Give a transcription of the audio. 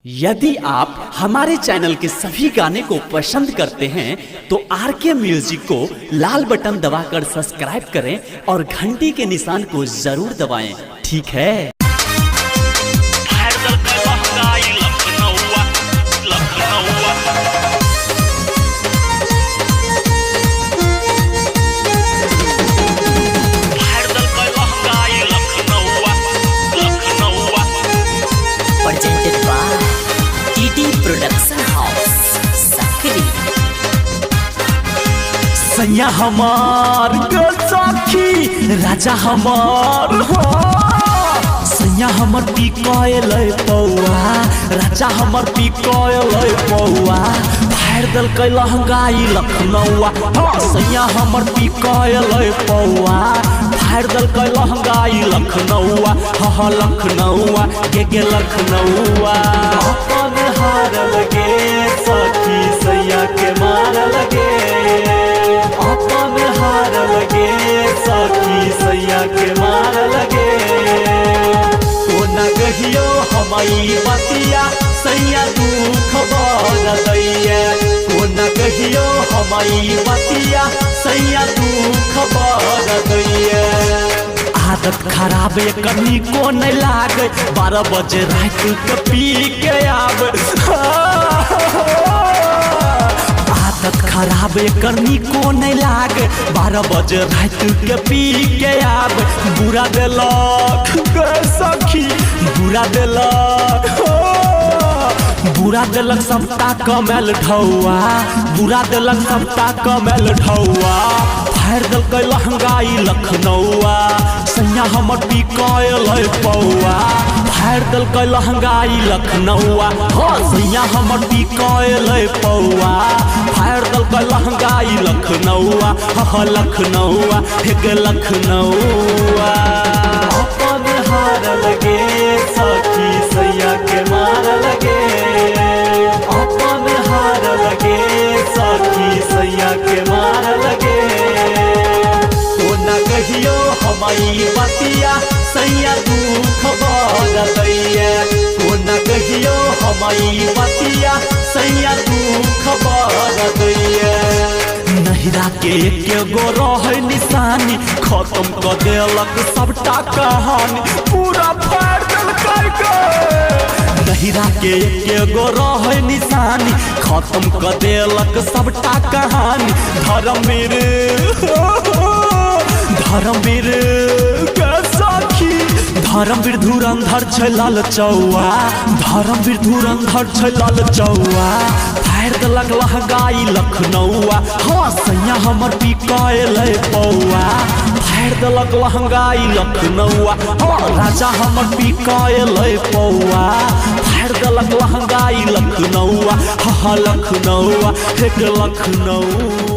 यदि आप हमारे चैनल के सभी गाने को पसंद करते हैं तो आरके म्यूजिक को लाल बटन दबाकर सब्सक्राइब करें और घंटी के निशान को जरूर दबाएं, ठीक है। प्रोडक्शन हाउस सकरी सैया हमार सखी राजा हमार सैया हमर पी कयल पौआ राजा हमर पी कयल पौआ फाड़ दल कै लहंगाई लखनऊआ सैया हमर पी कयल पौआ फाड़ दल कै लहंगाई लखनऊआ हा लखनऊआ के लखनऊआ अपन हार लगे सखी सैया के मार लगे अपन हार लगे सखी सैया के मार लगे कहियो हमारी बतिया सैया दुख बढ़ दैया न कहियो हमारी बतिया सैया दुख बढ़ दैया आदत खराब कहीं को नहीं लागे 12 बजे रात के पी के आवे आदत खराब करनी को नहीं लागे 12 बजे रात के पी के आवे बुरा दिलक सखी बुरा दिलक सबटा कमल ढौआ बुरा दिलक सबटा कमल ढौआ फाड़ दल कै लहंगाई लखनऊआ सैया हमर पी कयल पौआ फाड़ दल कै लहंगाई लखनऊआ सैया हमर पी कयल पौआ फाड़ दल कै लहंगाई लखनऊआ लखनऊआ हे लखनऊआ अपन हार लगे सखी सैया के मार लगे अपन हार लगे सखी सैया के मार लगे न कहियो हमारी बतिया सैया दुख बढ़ दैया न कहियो हमारी बतिया सैया दुख बढ़ दैया नहिरा के एक गो रहे निशानी खत्म कर देलक सबटा कहानी पूरा फाड़ देलकै नहिरा के एक गो रहे निशानी खत्म कर देलक सबटा कहानी धर्मवीर धर्मवीर धुरंधर छै लाल चौआ धर्मवीर धुरंधर छै लाल चौआ फाड़ देलक लहंगाई लखनऊआ सैया हमर पी कयल पौआ फाड़ देलक लहंगाई लखनऊआ राजा हमर पी कयल पौआ फाड़ देलक लहंगाई लखनऊआ लखनऊआ एक लखनऊ।